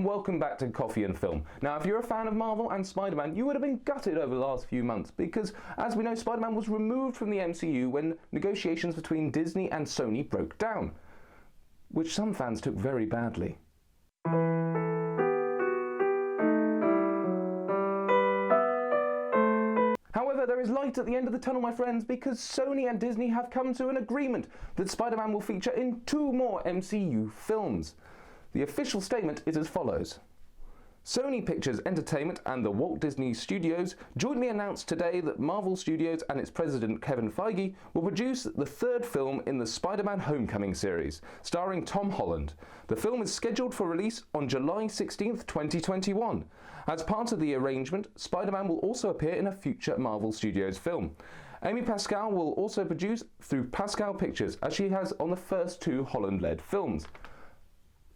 welcome back to Coffee and Film. Now, if you're a fan of Marvel and Spider-Man, you would have been gutted over the last few months because, as we know, Spider-Man was removed from the MCU when negotiations between Disney and Sony broke down, which some fans took very badly. However, there is light at the end of the tunnel, my friends, because Sony and Disney have come to an agreement that Spider-Man will feature in 2 more MCU films. The official statement is as follows. Sony Pictures Entertainment and the Walt Disney Studios jointly announced today that Marvel Studios and its president Kevin Feige will produce the 3rd film in the Spider-Man Homecoming series, starring Tom Holland. The film is scheduled for release on July 16th, 2021. As part of the arrangement, Spider-Man will also appear in a future Marvel Studios film. Amy Pascal will also produce through Pascal Pictures, as she has on the first 2 Holland-led films.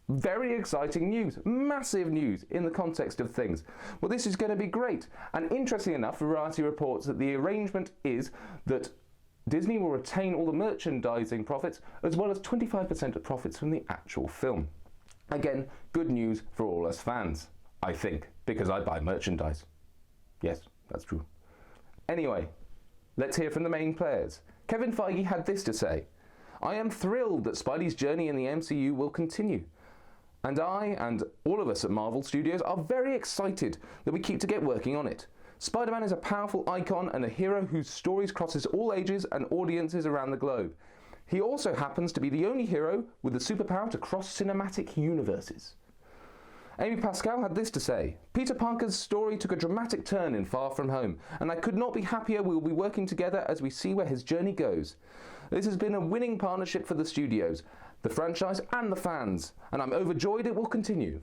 Very exciting news, massive news in the context of things. Well, this is going to be great. And interestingly enough, Variety reports that the arrangement is that Disney will retain all the merchandising profits as well as 25% of profits from the actual film. Again, good news for all us fans, I think, because I buy merchandise. Yes, that's true. Anyway, let's hear from the main players. Kevin Feige had this to say: "I am thrilled that Spidey's journey in the MCU will continue. And I, and all of us at Marvel Studios, are very excited that we keep to get working on it. Spider-Man is a powerful icon and a hero whose stories crosses all ages and audiences around the globe. He also happens to be the only hero with the superpower to cross cinematic universes." Amy Pascal had this to say: "Peter Parker's story took a dramatic turn in Far From Home, and I could not be happier we will be working together as we see where his journey goes. This has been a winning partnership for the studios, the franchise and the fans, and I'm overjoyed it will continue."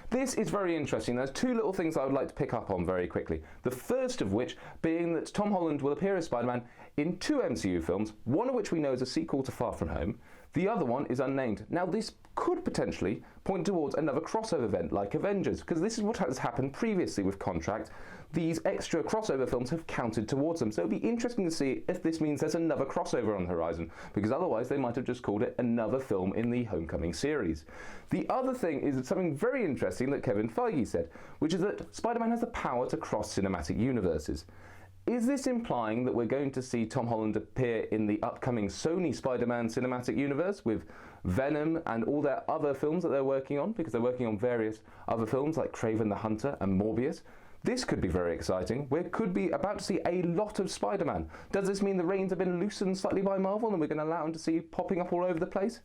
This is very interesting. There's 2 little things I would like to pick up on very quickly. The first of which being that Tom Holland will appear as Spider-Man in 2 MCU films, one of which we know is a sequel to Far From Home. The other one is unnamed. Now, this could potentially point towards another crossover event like Avengers, because this is what has happened previously with Contract. These extra crossover films have counted towards them, so it'll be interesting to see if this means there's another crossover on the horizon, because otherwise they might have just called it another film in the Homecoming series. The other thing is something very interesting that Kevin Feige said, which is that Spider-Man has the power to cross cinematic universes. Is this implying that we're going to see Tom Holland appear in the upcoming Sony Spider-Man cinematic universe with Venom and all their other films that they're working on, because they're working on various other films like Kraven the Hunter and Morbius? This could be very exciting. We could be about to see a lot of Spider-Man. Does this mean the reins have been loosened slightly by Marvel and we're going to allow him to see popping up all over the place?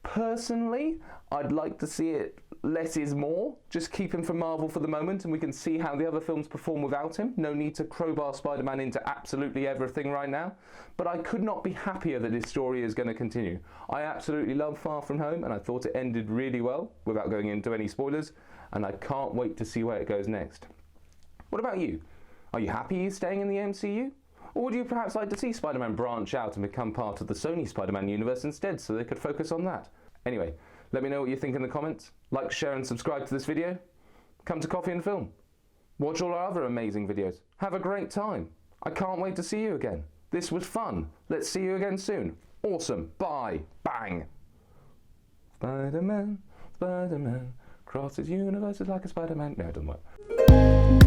Personally, I'd like to see it less is more. Just keep him from Marvel for the moment and we can see how the other films perform without him. No need to crowbar Spider-Man into absolutely everything right now. But I could not be happier that his story is going to continue. I absolutely love Far From Home and I thought it ended really well without going into any spoilers, and I can't wait to see where it goes next. What about you? Are you happy he's staying in the MCU? Or would you perhaps like to see Spider-Man branch out and become part of the Sony Spider-Man universe instead so they could focus on that? Anyway, let me know what you think in the comments. Like, share and subscribe to this video. Come to Coffee and Film. Watch all our other amazing videos. Have a great time. I can't wait to see you again. This was fun. Let's see you again soon. Awesome. Bye. Bang. Spider-Man, Spider-Man, crosses universes like a Spider-Man. No, it doesn't work.